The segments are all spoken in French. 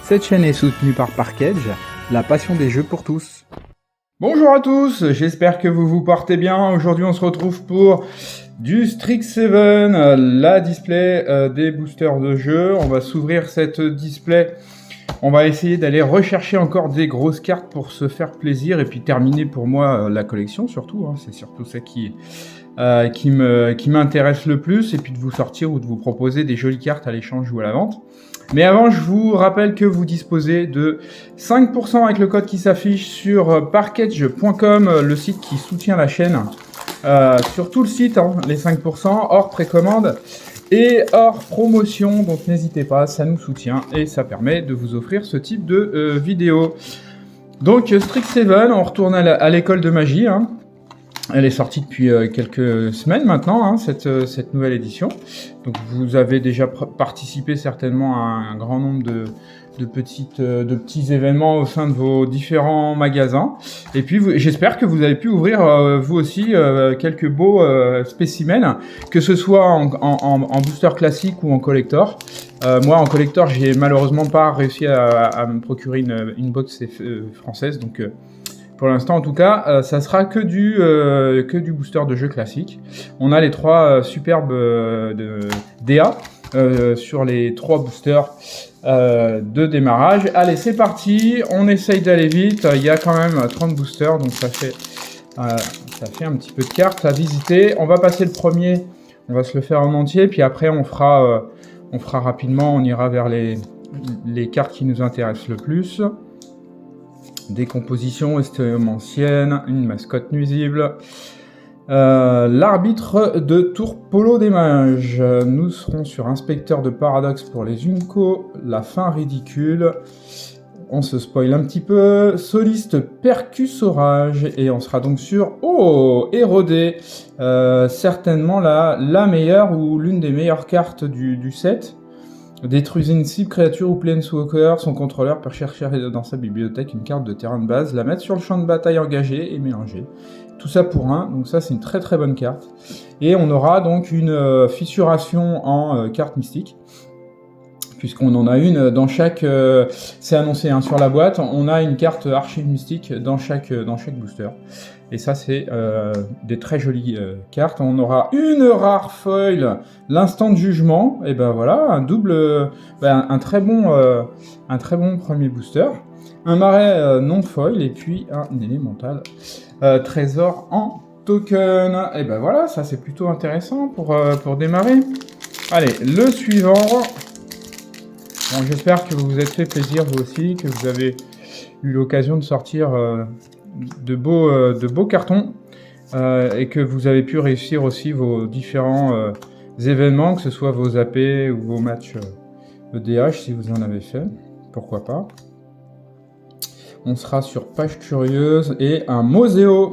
Cette chaîne est soutenue par Parkedge, la passion des jeux pour tous. Bonjour à tous, j'espère que vous vous portez bien. Aujourd'hui on se retrouve pour du Strixhaven, la display des boosters de jeu. On va s'ouvrir cette display. On va essayer d'aller rechercher encore des grosses cartes pour se faire plaisir et puis terminer pour moi la collection surtout. C'est surtout ça qui m'intéresse le plus, et puis de vous sortir ou de vous proposer des jolies cartes à l'échange ou à la vente. Mais avant, je vous rappelle que vous disposez de 5% avec le code qui s'affiche sur parkedge.com, le site qui soutient la chaîne. Sur tout le site, les 5%, hors précommande et hors promotion. Donc n'hésitez pas, ça nous soutient et ça permet de vous offrir ce type de vidéo. Donc Strixhaven, on retourne à l'école de magie. Elle est sortie depuis quelques semaines maintenant, cette nouvelle édition. Donc vous avez déjà participé certainement à un grand nombre de petits événements au sein de vos différents magasins. Et puis j'espère que vous avez pu ouvrir vous aussi quelques beaux spécimens, que ce soit en booster classique ou en collector. Moi en collector, j'ai malheureusement pas réussi à me procurer une box française, donc pour l'instant, en tout cas, ça sera que du booster de jeu classique. On a les trois superbes DA sur les trois boosters de démarrage. Allez, c'est parti. On essaye d'aller vite. Il y a quand même 30 boosters, donc ça fait un petit peu de cartes à visiter. On va passer le premier. On va se le faire en entier, puis après on fera rapidement. On ira vers les cartes qui nous intéressent le plus. Des compositions anciennes, une mascotte nuisible, l'arbitre de tour Polo des mages. Nous serons sur Inspecteur de Paradoxe pour les Unco, la fin ridicule, on se spoil un petit peu, Soliste Percussorage, et on sera donc sur Érodé, certainement la meilleure ou l'une des meilleures cartes du set. Détruisez une cible, créature ou planeswalker, son contrôleur peut chercher dans sa bibliothèque une carte de terrain de base, la mettre sur le champ de bataille engagé et mélanger. Tout ça pour 1, donc ça c'est une très très bonne carte. Et on aura donc une fissuration en carte mystique, puisqu'on en a une dans chaque... c'est annoncé sur la boîte, on a une carte archive mystique dans chaque booster. Et ça, c'est des très jolies cartes. On aura une rare foil, l'instant de jugement. Et ben voilà, un très bon premier booster. Un marais non foil et puis un élémental trésor en token. Et ben voilà, ça c'est plutôt intéressant pour démarrer. Allez, le suivant. Bon, j'espère que vous vous êtes fait plaisir vous aussi, que vous avez eu l'occasion de sortir de beaux cartons et que vous avez pu réussir aussi vos différents événements, que ce soit vos AP ou vos matchs EDH si vous en avez fait, pourquoi pas. On sera sur Page Curieuse et un Moseo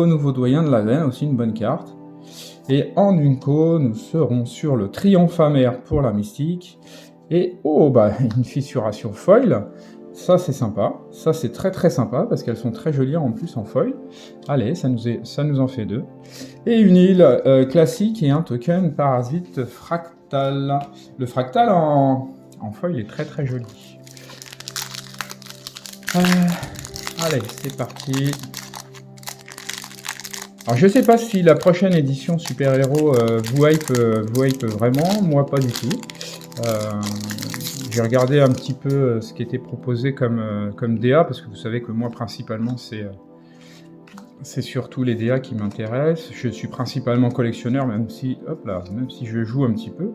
nouveau doyen de la veine, aussi une bonne carte. Et en Unco, nous serons sur le Triomphe amer pour la mystique et une fissuration foil. Ça c'est sympa, ça c'est très très sympa parce qu'elles sont très jolies en plus en foil. Allez, ça nous en fait 2. Et une île classique et un token parasite fractal. Le fractal en foil est très très joli. Allez, c'est parti. Alors je sais pas si la prochaine édition super-héros vous hype vraiment, moi pas du tout. J'ai regardé un petit peu ce qui était proposé comme DA, parce que vous savez que moi principalement c'est surtout les DA qui m'intéressent. Je suis principalement collectionneur, même si je joue un petit peu.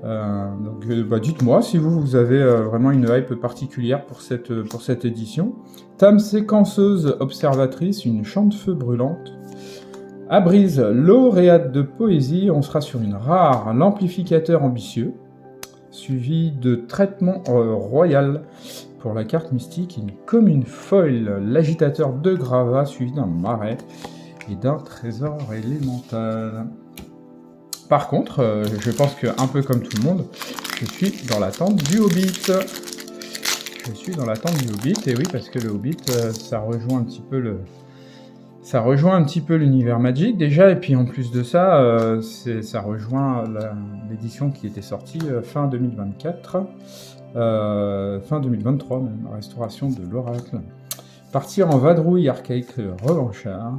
Donc dites-moi si vous avez vraiment une hype particulière pour cette édition. Tame séquenceuse observatrice, une champ de feu brûlante. Abrise, lauréate de poésie, on sera sur une rare, l'amplificateur ambitieux. Suivi de traitement royal pour la carte mystique, une commune foil, l'agitateur de gravats, suivi d'un marais et d'un trésor élémental. Par contre, je pense que un peu comme tout le monde, je suis dans l'attente du Hobbit. Et oui, parce que le Hobbit, ça rejoint un petit peu l'univers Magic déjà, et puis en plus de ça, ça rejoint l'édition qui était sortie fin 2024. Fin 2023 même, restauration de l'oracle. Partir en vadrouille archaïque revanchard.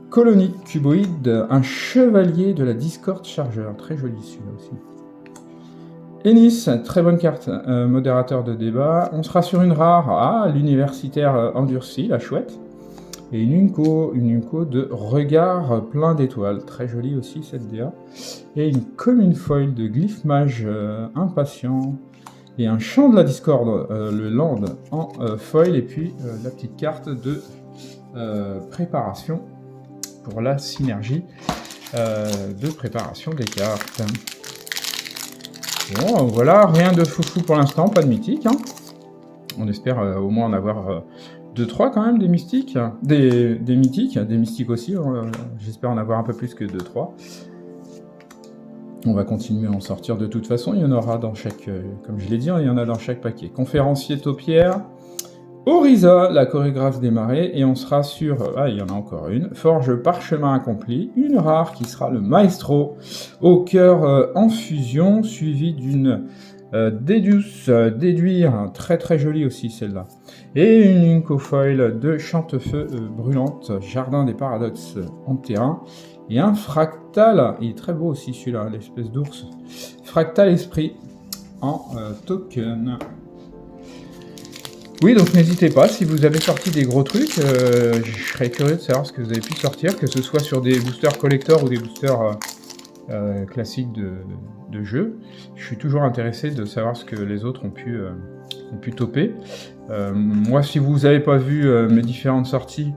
Colonie cuboïde, un chevalier de la Discord chargeur, très joli celui-là aussi. Ennis, très bonne carte, modérateur de débat. On sera sur une rare, l'universitaire endurci, la chouette. Et une Unco de regard plein d'étoiles, très jolie aussi cette DA. Et une commune foil de glyph mage impatient. Et un champ de la Discord, le land en foil. Et puis la petite carte de préparation pour la synergie de préparation des cartes. Bon, voilà, rien de foufou pour l'instant, pas de mythique. Hein. On espère au moins en avoir 2-3 quand même, des mystiques. Des mythiques, des mystiques aussi. J'espère en avoir un peu plus que 2-3. On va continuer à en sortir de toute façon. Il y en aura dans chaque, comme je l'ai dit, il y en a dans chaque paquet. Conférencier taupière. Orisa, la chorégraphe des marais, et on sera sur, il y en a encore une, Forge parchemin accompli, une rare qui sera le maestro, au cœur en fusion, suivi d'une déduire, très très jolie aussi celle-là, et une Uncofoil de Chantefeu brûlante, Jardin des paradoxes en terrain, et un fractal, il est très beau aussi celui-là, l'espèce d'ours, fractal esprit en token. Oui, donc n'hésitez pas, si vous avez sorti des gros trucs, je serais curieux de savoir ce que vous avez pu sortir, que ce soit sur des boosters collector ou des boosters classiques de jeu. Je suis toujours intéressé de savoir ce que les autres ont pu toper. Moi, si vous n'avez pas vu mes différentes sorties,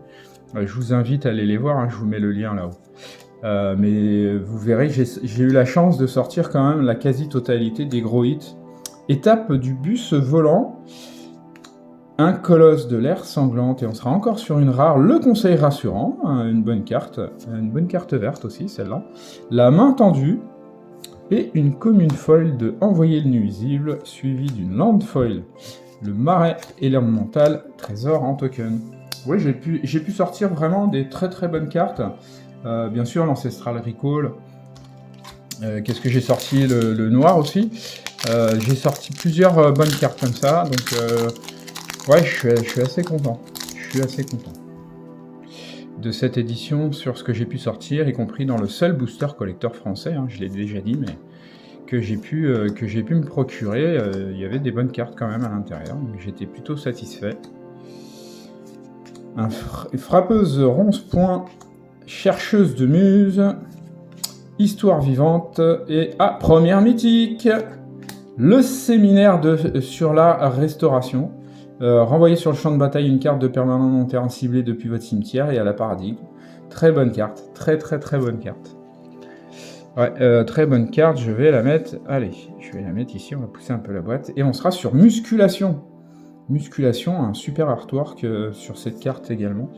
je vous invite à aller les voir, hein, je vous mets le lien là-haut. Mais vous verrez, j'ai eu la chance de sortir quand même la quasi-totalité des gros hits. Étape du bus volant, un colosse de l'air sanglante, et on sera encore sur une rare, le conseil rassurant, hein, une bonne carte verte aussi, celle-là, la main tendue, et une commune foil de envoyer le nuisible, suivie d'une land foil, le marais élémental, trésor en token. Oui, j'ai pu sortir vraiment des très très bonnes cartes, bien sûr l'ancestral recall, qu'est-ce que j'ai sorti, le noir aussi, j'ai sorti plusieurs bonnes cartes comme ça, donc ouais, je suis assez content. Je suis assez content de cette édition sur ce que j'ai pu sortir, y compris dans le seul booster collector français, hein, je l'ai déjà dit, mais que j'ai pu me procurer. Il y avait des bonnes cartes quand même à l'intérieur, donc j'étais plutôt satisfait. Frappeuse ronce-point, chercheuse de muse, histoire vivante, et première mythique, le séminaire sur la restauration. Renvoyez sur le champ de bataille une carte de permanent non terrain ciblé depuis votre cimetière et à la paradigme. Très bonne carte, très très très bonne carte. Ouais, très bonne carte, je vais la mettre, allez, je vais la mettre ici, on va pousser un peu la boîte, et on sera sur musculation. Musculation, un super artwork sur cette carte également,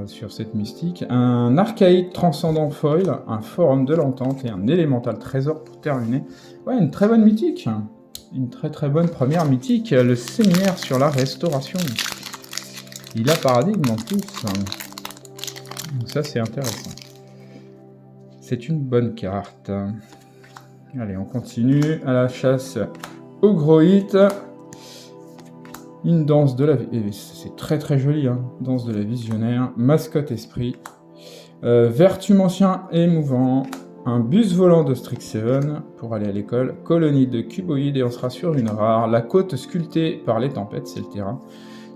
sur cette mystique. Un archaïque transcendant foil, un forum de l'entente et un élémental trésor pour terminer. Ouais, une très bonne mythique. Une très très bonne première mythique, le séminaire sur la restauration. Il a paradigme en plus. Donc ça c'est intéressant. C'est une bonne carte. Allez, on continue à la chasse au gros hit. Une danse de la... C'est très très joli, hein. Danse de la visionnaire, mascotte esprit, vertumancien émouvant, un bus volant de Strixhaven pour aller à l'école, colonie de cuboïdes, et on sera sur une rare, la côte sculptée par les tempêtes, c'est le terrain,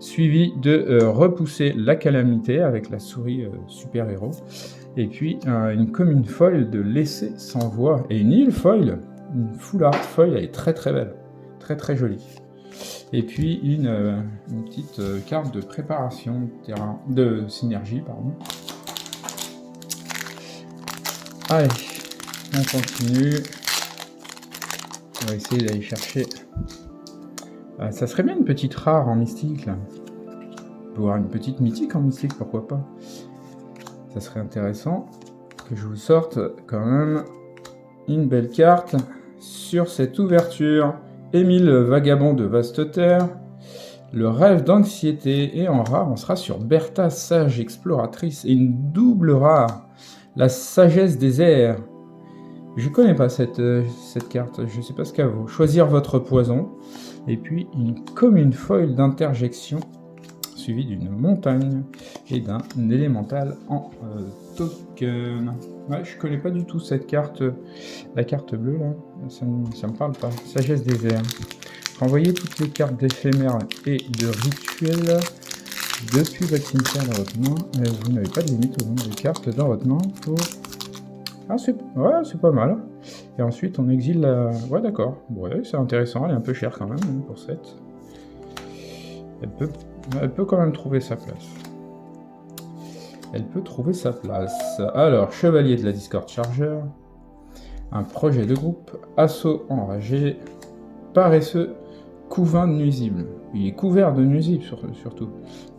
suivi de repousser la calamité avec la souris super-héros, et puis une commune foil de laisser sans voix, et une île foil, une full art foil, elle est très très belle, très très jolie. Et puis une petite carte de préparation de synergie, pardon. Allez, on continue. On va essayer d'aller chercher. Ça serait bien une petite rare en mystique là. Voire une petite mythique en mystique, pourquoi pas. Ça serait intéressant que je vous sorte quand même une belle carte sur cette ouverture. Émile Vagabond de Vaste Terre, le rêve d'anxiété, et en rare on sera sur Bertha Sage Exploratrice, et une double rare, la sagesse des airs, Je connais pas cette carte, je sais pas ce qu'elle vaut. Choisir votre poison. Et puis une commune foil d'interjection, suivie d'une montagne et d'un élémental en token. Ouais, je connais pas du tout cette carte, la carte bleue là, ça me parle pas. Sagesse des airs. Renvoyez toutes les cartes d'éphémères et de rituels depuis votre cimetière dans votre main. Vous n'avez pas de limite au nombre de cartes dans votre main pour... Ah, c'est pas mal. Et ensuite, on exile la... Ouais, d'accord. Ouais, c'est intéressant. Elle est un peu chère quand même, pour 7. Elle peut quand même trouver sa place. Elle peut trouver sa place. Alors, Chevalier de la Discord Charger. Un projet de groupe. Assaut enragé. Paresseux. Couvain de nuisibles. Il est couvert de nuisibles, surtout.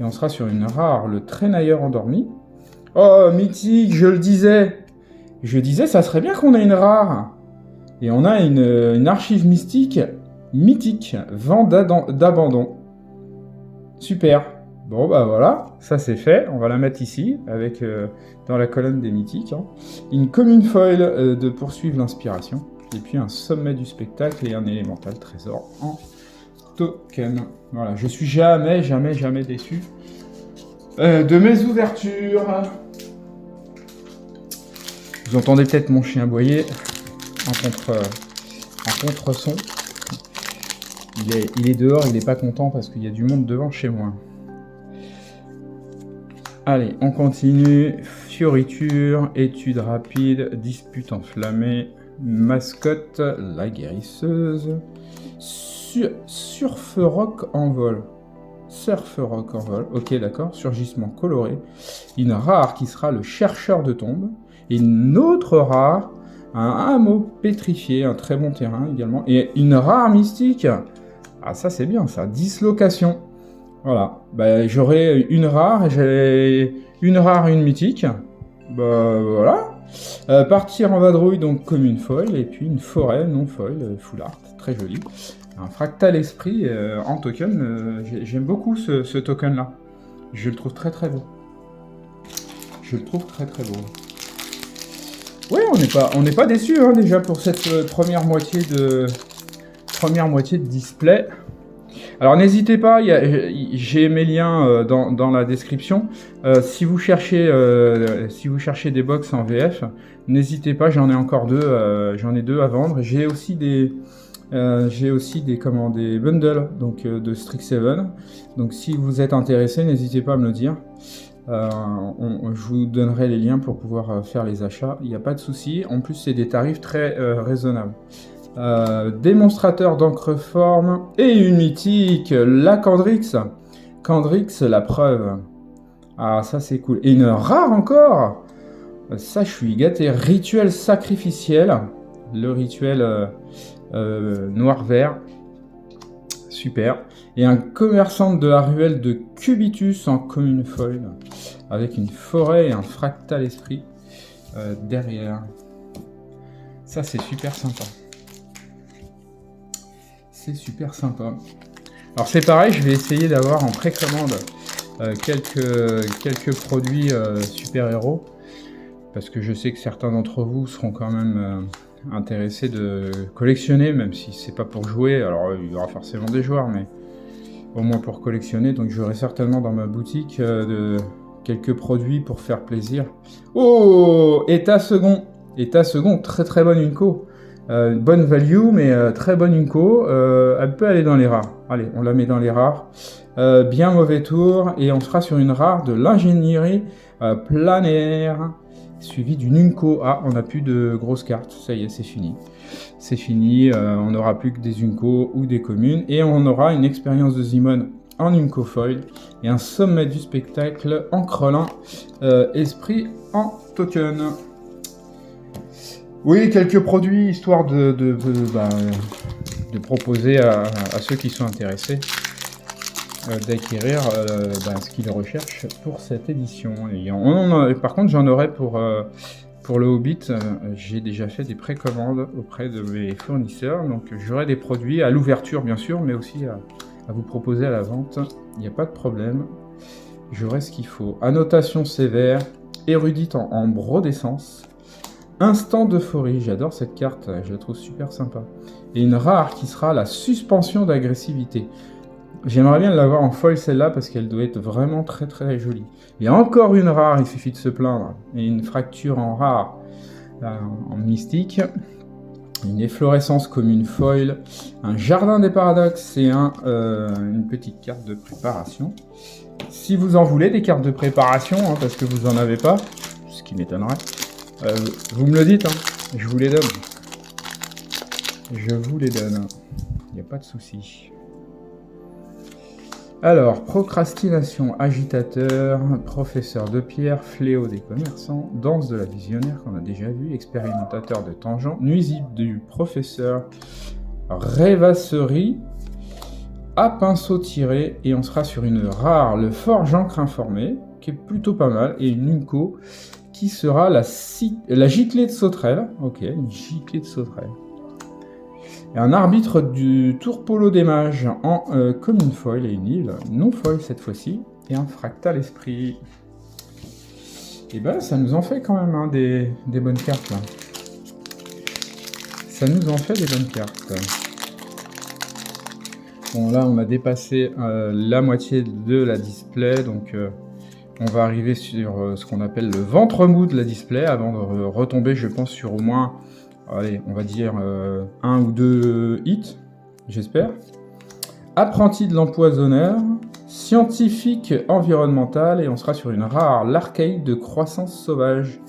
Et on sera sur une rare, le Traînailleur endormi. Oh, mythique, je le disais. Je disais, ça serait bien qu'on ait une rare. Et on a une archive mystique, mythique, vent d'abandon. Super. Bon, bah voilà, ça c'est fait. On va la mettre ici, avec dans la colonne des mythiques. Hein. Une commune foil de poursuivre l'inspiration. Et puis un sommet du spectacle et un élémental trésor en token. Voilà, je suis jamais déçu de mes ouvertures. Vous entendez peut-être mon chien aboyer en contre-son. Il est dehors, il n'est pas content parce qu'il y a du monde devant chez moi. Allez, on continue. Fioriture, étude rapide, dispute enflammée, mascotte, la guérisseuse, surf rock en vol. Surf rock en vol, ok d'accord, surgissement coloré. Une rare qui sera le chercheur de tombes. Et une autre rare, un hameau pétrifié, un très bon terrain également. Et une rare mystique. Ah ça c'est bien ça, dislocation. Voilà, bah, j'aurai une rare et j'ai une rare et une mythique. Bah voilà. Partir en vadrouille, donc commune foil. Et puis une forêt non foil, full art, très joli. Un fractal esprit en token. J'aime beaucoup ce token là. Je le trouve très beau. Je le trouve très beau. Oui, on n'est pas déçus hein, déjà pour cette première moitié de display. Alors n'hésitez pas, j'ai mes liens dans la description. Si vous cherchez des box en VF, n'hésitez pas, j'en ai encore deux, j'en ai deux à vendre. J'ai aussi des bundles donc de Strixhaven. Donc si vous êtes intéressé, n'hésitez pas à me le dire. Je vous donnerai les liens pour pouvoir faire les achats, il n'y a pas de souci. En plus, c'est des tarifs très raisonnables. Démonstrateur d'encre-forme et une mythique, la Candrix. Candrix, la preuve. Ah, ça c'est cool. Et une rare encore. Ça, je suis gâté. Rituel sacrificiel. Le rituel noir-vert. Super. Et un commerçant de la ruelle de Cubitus en commune foil, avec une forêt et un fractal esprit derrière. Ça, c'est super sympa. C'est super sympa. Alors, c'est pareil, je vais essayer d'avoir en précommande quelques produits super-héros, parce que je sais que certains d'entre vous seront quand même intéressés de collectionner, même si c'est pas pour jouer. Alors, il y aura forcément des joueurs, mais au moins pour collectionner. Donc j'aurai certainement dans ma boutique quelques produits pour faire plaisir. Oh, état second, très bonne Unco, bonne value mais très bonne Unco. Elle peut aller dans les rares. Allez, on la met dans les rares. Bien mauvais tour et on sera sur une rare de l'ingénierie planaire suivi d'une Unco. Ah, on n'a plus de grosses cartes, ça y est, c'est fini. C'est fini, on n'aura plus que des Unco ou des communes, et on aura une expérience de Zimon en Unco foil, et un sommet du spectacle en crelin, esprit en token. Oui, quelques produits, histoire de proposer à ceux qui sont intéressés d'acquérir ce qu'ils recherchent pour cette édition. Et par contre, j'en aurai pour le Hobbit, j'ai déjà fait des précommandes auprès de mes fournisseurs, donc j'aurai des produits à l'ouverture bien sûr, mais aussi à vous proposer à la vente, il n'y a pas de problème, j'aurai ce qu'il faut. Annotation sévère, érudite en brodescence, Instant d'euphorie, j'adore cette carte, je la trouve super sympa. Et une rare qui sera la suspension d'agressivité. J'aimerais bien l'avoir en foil celle-là parce qu'elle doit être vraiment très très jolie. Et encore une rare, il suffit de se plaindre. Et une fracture en rare, en mystique. Une efflorescence commune foil. Un jardin des paradoxes et une petite carte de préparation. Si vous en voulez des cartes de préparation, hein, parce que vous en avez pas, ce qui m'étonnerait, vous me le dites, hein, je vous les donne. Je vous les donne. Il n'y a pas de souci. Alors, procrastination, agitateur, professeur de pierre, fléau des commerçants, danse de la visionnaire qu'on a déjà vu, expérimentateur de tangent, nuisible du professeur, rêvasserie, à pinceau tiré, et on sera sur une rare, le forge encre informé, qui est plutôt pas mal, et une Unco qui sera la giclée de sauterelle. Ok, une giclée de sauterelle. Et un arbitre du tour polo des mages en commune foil et une île non foil cette fois-ci, et un fractal esprit. Et ben ça nous en fait quand même hein, des bonnes cartes là. Ça nous en fait des bonnes cartes. Bon là on a dépassé la moitié de la display, donc on va arriver sur ce qu'on appelle le ventre mou de la display avant de retomber je pense sur au moins, allez on va dire 1 ou 2 hits, j'espère. Apprenti de l'empoisonneur, scientifique environnemental, et on sera sur une rare, l'archaïque de croissance sauvage.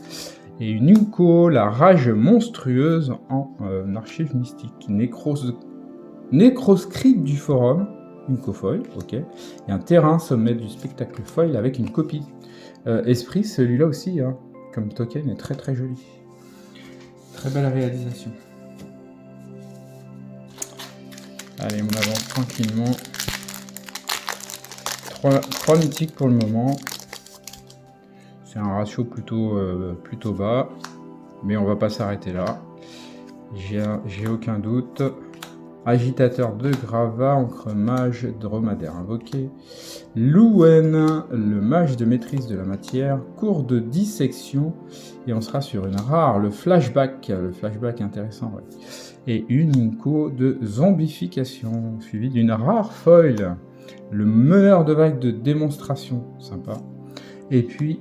Et une Unco, la rage monstrueuse en archive mystique. Nécroscript du forum, Unco foil, ok. Et un terrain sommet du spectacle foil avec une copie. Esprit, celui-là aussi, hein, comme token, est très très joli. Très belle réalisation. Allez, on avance tranquillement. 3 mythiques pour le moment. C'est un ratio plutôt bas, mais on va pas s'arrêter là. J'ai aucun doute. Agitateur de gravat, encre mage, dromadaire invoqué. Louen, le mage de maîtrise de la matière, cours de dissection, et on sera sur une rare, le flashback intéressant, ouais. Et une Unco de zombification, suivie d'une rare foil, le meneur de vague de démonstration, sympa. Et puis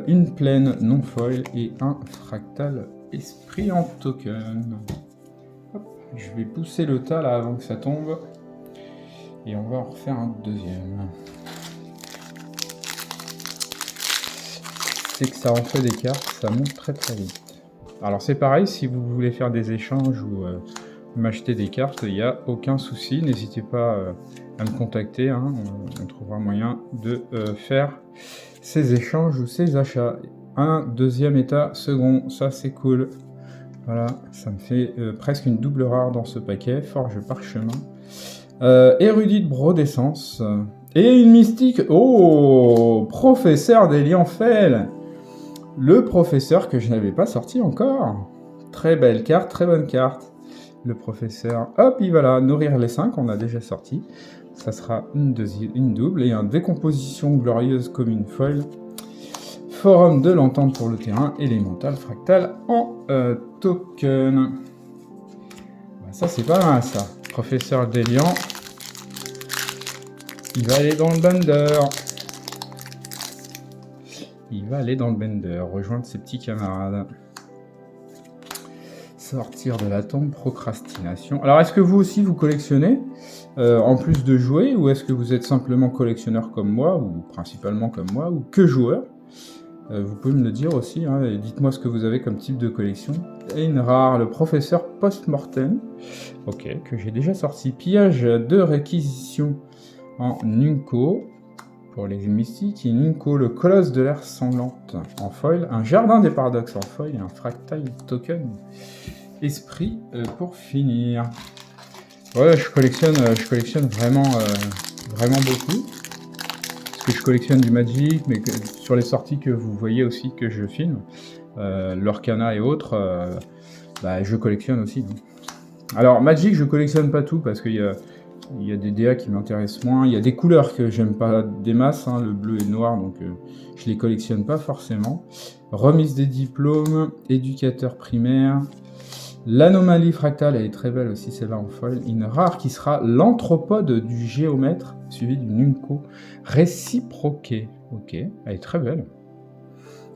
une plaine non foil et un fractal esprit en token. Hop, je vais pousser le tas là avant que ça tombe. Et on va en refaire un deuxième. C'est que ça en fait des cartes, ça monte très très vite. Alors c'est pareil, si vous voulez faire des échanges ou m'acheter des cartes, il n'y a aucun souci. N'hésitez pas à me contacter, hein, on trouvera moyen de faire ces échanges ou ces achats. Un deuxième état second, ça c'est cool. Voilà, ça me fait presque une double rare dans ce paquet. Forge parchemin. Érudit de brodescence. Et une mystique. Oh, professeur d'Elianfel. Le professeur que je n'avais pas sorti encore. Très belle carte, très bonne carte. Le professeur, hop, il va là, nourrir les 5, on a déjà sorti. Ça sera une double et une décomposition glorieuse comme une foil. Forum de l'entente pour le terrain, élémental fractal en token. Ça c'est pas mal ça. Professeur d'Elian, il va aller dans le bender. Il va aller dans le bender, rejoindre ses petits camarades. Sortir de la tombe, procrastination. Alors, est-ce que vous aussi, vous collectionnez en plus de jouer, ou est-ce que vous êtes simplement collectionneur comme moi, ou principalement comme moi, ou que joueur? Vous pouvez me le dire aussi, hein, et dites-moi ce que vous avez comme type de collection. Et une rare, le professeur post-mortem, ok, que j'ai déjà sorti. Pillage de réquisition en Unco. Pour les mystiques, et Unco, le colosse de l'air sanglante en foil, un jardin des paradoxes en foil et un fractal token esprit pour finir. Ouais, je collectionne vraiment beaucoup. Parce que je collectionne du Magic, mais sur les sorties que vous voyez aussi que je filme, l'Orcana et autres, je collectionne aussi. Donc. Alors Magic, je collectionne pas tout parce qu'il Il y a des DA qui m'intéressent moins. Il y a des couleurs que j'aime pas des masses, hein, le bleu et le noir, donc je les collectionne pas forcément. Remise des diplômes, éducateur primaire. L'anomalie fractale, elle est très belle aussi, celle-là en foil. Une rare qui sera l'anthropode du géomètre, suivi d'une Unco réciproquée. Ok, elle est très belle.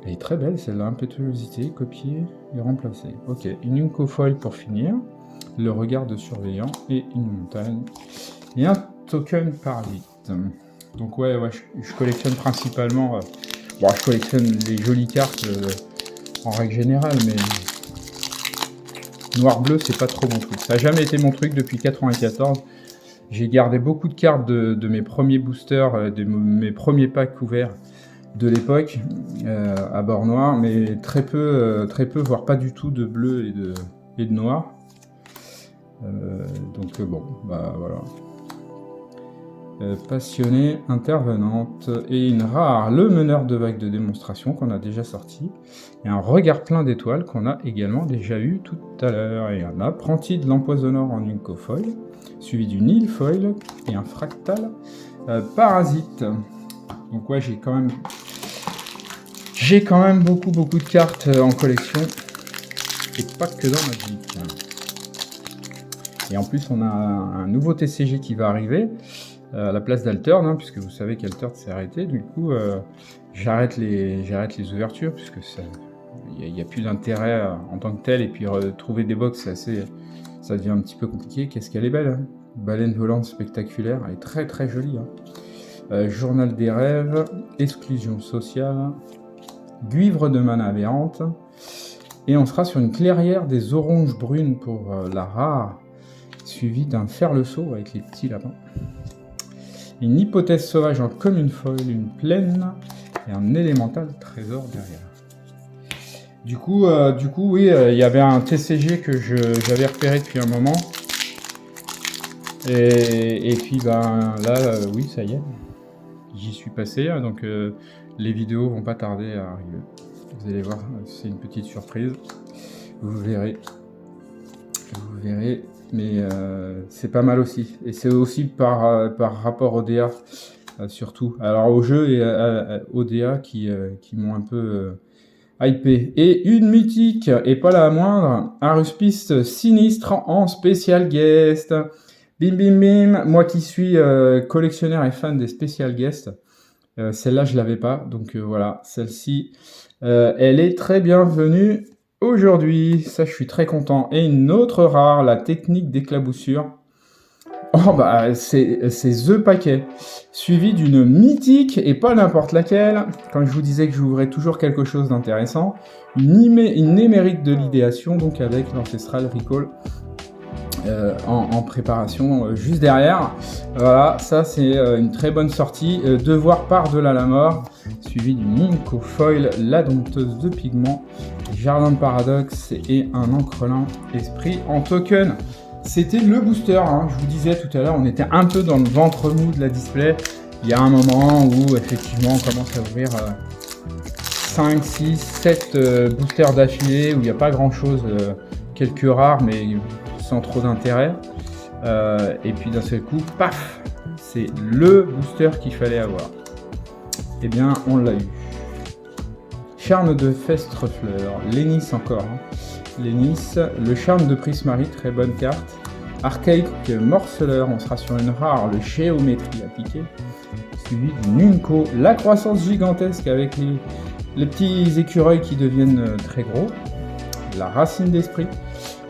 Elle est très belle, celle-là. Impétuosité, copier et remplacer. Ok, une Unco foil pour finir. Le regard de surveillant et une montagne. Et un token parasite. Donc ouais, je collectionne principalement... bon, je collectionne les jolies cartes en règle générale, mais... Noir-bleu, c'est pas trop mon truc. Ça n'a jamais été mon truc depuis 94. J'ai gardé beaucoup de cartes de mes premiers boosters, de mes premiers packs couverts de l'époque à bord noir, mais très peu, voire pas du tout de bleu et de noir. Donc bon, bah voilà. Passionnée, intervenante et une rare, le meneur de vague de démonstration qu'on a déjà sorti, et un regard plein d'étoiles qu'on a également déjà eu tout à l'heure, et un apprenti de l'empoisonneur en Unco foil, suivi d'une île foil et un fractal parasite. Donc ouais, j'ai quand même beaucoup de cartes en collection, et pas que dans Magic. Et en plus on a un nouveau TCG qui va arriver à la place d'Altern, hein, puisque vous savez qu'Altern s'est arrêté. Du coup, j'arrête les ouvertures, puisque il n'y a plus d'intérêt en tant que tel. Et puis trouver des box, ça devient un petit peu compliqué. Qu'est-ce qu'elle est belle, hein. Baleine volante spectaculaire, elle est très très jolie. Hein. Journal des rêves, exclusion sociale, guivre de mana aberrante. Et on sera sur une clairière des oranges brunes pour la rare, suivi d'un faire-le-saut avec les petits lapins. Une hypothèse sauvage en commune foil, une plaine et un élémental trésor derrière. Du coup, oui, il y avait un TCG que j'avais repéré depuis un moment. Et puis, ben là, oui, ça y est. J'y suis passé, donc les vidéos vont pas tarder à arriver. Vous allez voir, c'est une petite surprise. Vous verrez. Mais c'est pas mal aussi. Et c'est aussi par rapport au DA, surtout. Alors au jeu et au DA qui m'ont un peu hypé. Et une mythique, et pas la moindre, Aruspice sinistre en spécial guest. Bim bim bim, moi qui suis collectionneur et fan des spécial guests, celle-là je l'avais pas. Donc voilà, celle-ci, elle est très bienvenue. Aujourd'hui, ça je suis très content. Et une autre rare, la technique d'éclaboussure. Oh bah c'est The Paquet, suivi d'une mythique et pas n'importe laquelle. Quand je vous disais que j'ouvrais toujours quelque chose d'intéressant, une émérite de l'idéation, donc avec l'Ancestral Recall en préparation juste derrière. Voilà, ça c'est une très bonne sortie. Devoir par-delà la mort, suivi d'une Unco foil, la dompteuse de pigments, Jardin de paradoxe et un encrelin esprit en token. C'était le booster, hein. Je vous disais tout à l'heure, on était un peu dans le ventre mou de la display. Il y a un moment où effectivement on commence à ouvrir 5, 6, 7 boosters d'affilée, où il n'y a pas grand chose, quelques rares mais sans trop d'intérêt. Et puis d'un seul coup, paf, c'est le booster qu'il fallait avoir. Eh bien, on l'a eu. Charme de Festrefleur, Lénis encore. Hein. Lénis, le charme de Prismari, très bonne carte. Archaïque Morceleur, on sera sur une rare, le Géométrie appliquée. Suivi d'une Unco, la croissance gigantesque avec les petits écureuils qui deviennent très gros. La racine d'esprit,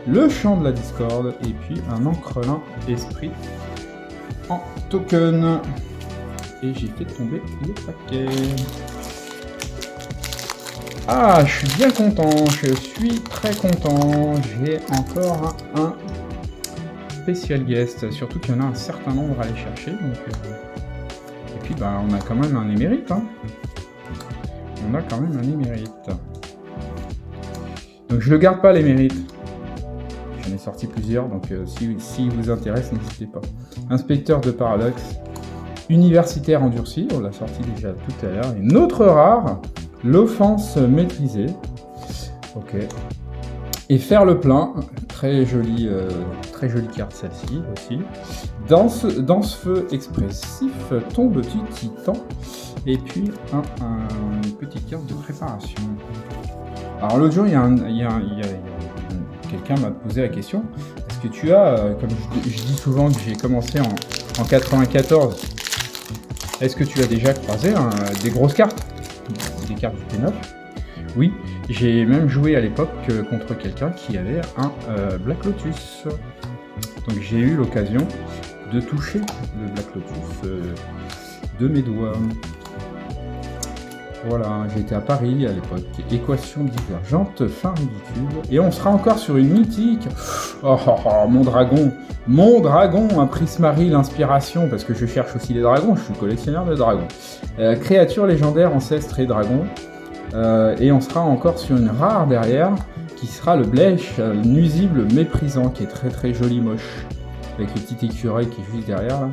le champ de la discorde, et puis un encrelin esprit en token. Et j'ai fait tomber le paquet. Ah, je suis bien content, je suis très content. J'ai encore un spécial guest, surtout qu'il y en a un certain nombre à aller chercher. Donc, et puis bah, on a quand même un émérite. Hein. On a quand même un émérite. Donc je le garde pas l'émérite. J'en ai sorti plusieurs, donc si vous intéresse, n'hésitez pas. Inspecteur de paradoxe, universitaire endurci, on l'a sorti déjà tout à l'heure. Une autre rare, l'offense maîtrisée. Ok. Et faire le plein, très jolie carte celle-ci aussi. Danse feu expressif, tombe du titan. Et puis une petite carte de préparation. Alors l'autre jour, quelqu'un m'a posé la question, est-ce que tu as, comme je dis souvent que j'ai commencé en 94, est-ce que tu as déjà croisé des grosses cartes, des cartes du P9? Oui, j'ai même joué à l'époque contre quelqu'un qui avait un Black Lotus. Donc j'ai eu l'occasion de toucher le Black Lotus de mes doigts. Voilà, j'étais à Paris à l'époque. Équation divergente, fin ridicule. Et on sera encore sur une mythique. Oh, mon dragon, un Prismaril l'inspiration, parce que je cherche aussi les dragons, je suis collectionneur de dragons. Créature légendaire, ancestre et dragon. Et on sera encore sur une rare derrière, qui sera le Blech, nuisible méprisant, qui est très très joli moche. Avec le petit écureuil qui est juste derrière là.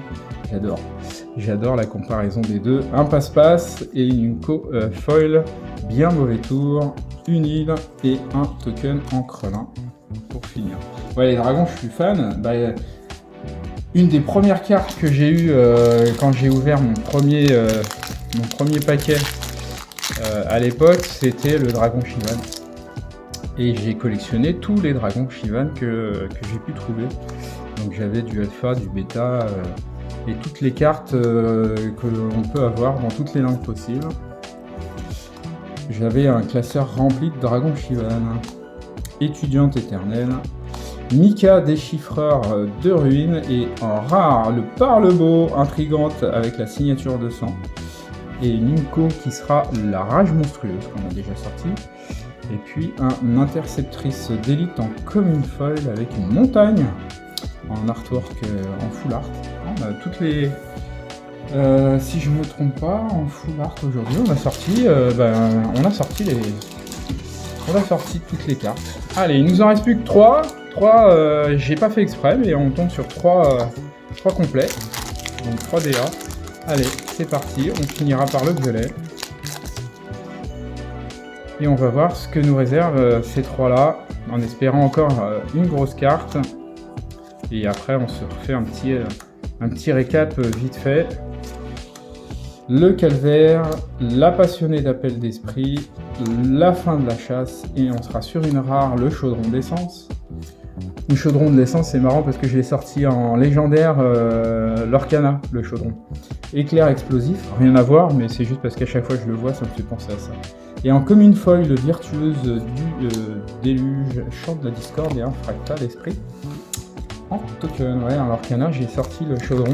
J'adore la comparaison des deux. Un passe-passe et une foil, bien mauvais tour, une île et un token en crelin pour finir. Ouais, les dragons, je suis fan. Une des premières cartes que j'ai eues quand j'ai ouvert mon premier paquet à l'époque, c'était le dragon Shivan. Et j'ai collectionné tous les dragons Shivan que j'ai pu trouver. Donc j'avais du alpha, du bêta... et toutes les cartes que l'on peut avoir dans toutes les langues possibles. J'avais un classeur rempli de dragons Shivan, étudiante éternelle, Mika déchiffreur de ruines et en rare le parle-beau intrigante avec la signature de sang et une Inco qui sera la rage monstrueuse qu'on a déjà sorti. Et puis un interceptrice d'élite en common foil avec une montagne en artwork en full art. On a toutes les... si je me trompe pas, en full art aujourd'hui, on a sorti toutes les cartes. Allez, il nous en reste plus que 3. 3, j'ai pas fait exprès, mais on tombe sur 3 complets. Donc 3 DA. Allez, c'est parti, on finira par le violet. Et on va voir ce que nous réservent ces 3-là, en espérant encore une grosse carte. Et après, on se refait un petit récap vite fait. Le calvaire, la passionnée d'appel d'esprit, la fin de la chasse, et on sera sur une rare, le chaudron d'essence. Le chaudron de l'essence, c'est marrant parce que je l'ai sorti en légendaire l'Orcana, le chaudron. Éclair explosif, rien à voir, mais c'est juste parce qu'à chaque fois que je le vois, ça me fait penser à ça. Et en commune foil, virtueuse du déluge, chant de la discorde et un fractal esprit. En token, ouais, en Arcana, j'ai sorti le chaudron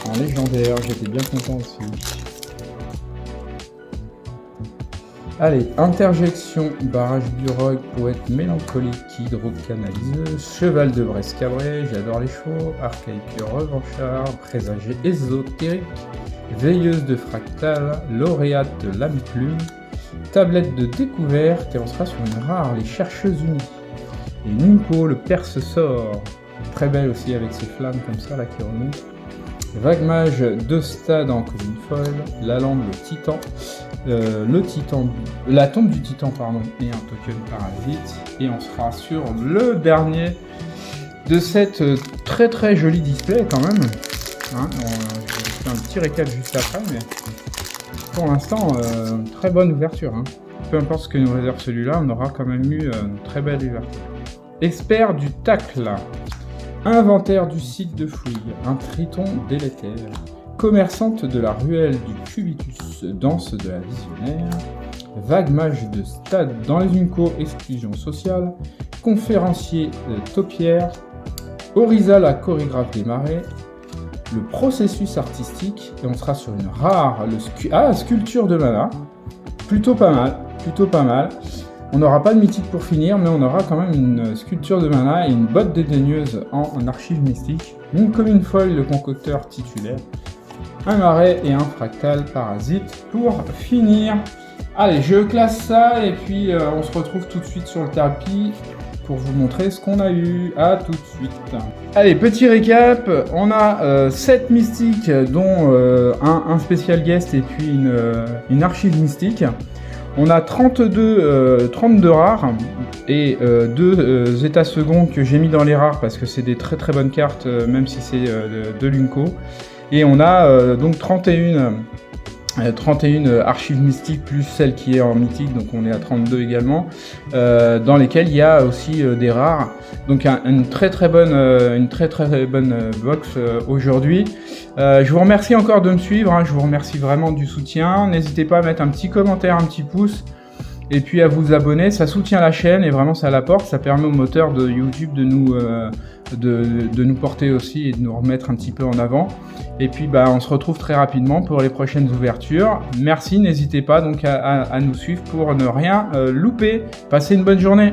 en légendaire, j'étais bien content aussi. Allez, interjection, barrage du rogue, poète mélancolique, hydrocanaliseuse, cheval de Bresse cabré, j'adore les chevaux, archaïque revanchard, présagé ésotérique, veilleuse de fractal, lauréate de l'âme plume, tablette de découverte, et on sera sur une rare, les chercheuses unies. Et Ninko, le perce sort, très belle aussi avec ses flammes comme ça là qui remontent. Vague mage de stade en commune foil, la lampe le titan, la tombe du titan pardon, et un token parasite. Et on sera sur le dernier de cette très très jolie display quand même. Hein, je fais un petit récap juste après, mais pour l'instant très bonne ouverture. Hein. Peu importe ce que nous réserve celui-là, on aura quand même eu une très belle ouverture. Expert du tacle. Inventaire du site de fouille, un triton délétère, commerçante de la ruelle du cubitus, danse de la visionnaire, vague mage de stade dans les Unco, exclusion sociale, conférencier taupière, Orisa la chorégraphe des marais, le processus artistique, et on sera sur une rare, sculpture de mana, plutôt pas mal. On n'aura pas de mythique pour finir, mais on aura quand même une sculpture de mana et une botte dédaigneuse en archive mystique, une commune foil, le concocteur titulaire, un marais et un fractal parasite pour finir. Allez, je classe ça et puis on se retrouve tout de suite sur le tapis pour vous montrer ce qu'on a eu. À tout de suite. Allez, petit récap, on a 7 mystiques dont un spécial guest et puis une archive mystique. On a 32 rares et 2 états seconds que j'ai mis dans les rares parce que c'est des très très bonnes cartes, même si c'est de l'Unco. Et on a donc 31 archives mystiques plus celle qui est en mythique, donc on est à 32 également, dans lesquelles il y a aussi des rares. Donc une très très bonne box aujourd'hui. Je vous remercie encore de me suivre, hein, je vous remercie vraiment du soutien. N'hésitez pas à mettre un petit commentaire, un petit pouce, et puis à vous abonner, ça soutient la chaîne et vraiment ça l'apporte, ça permet au moteur de YouTube de nous porter aussi et de nous remettre un petit peu en avant. Et puis on se retrouve très rapidement pour les prochaines ouvertures. Merci, n'hésitez pas donc à nous suivre pour ne rien louper. Passez une bonne journée.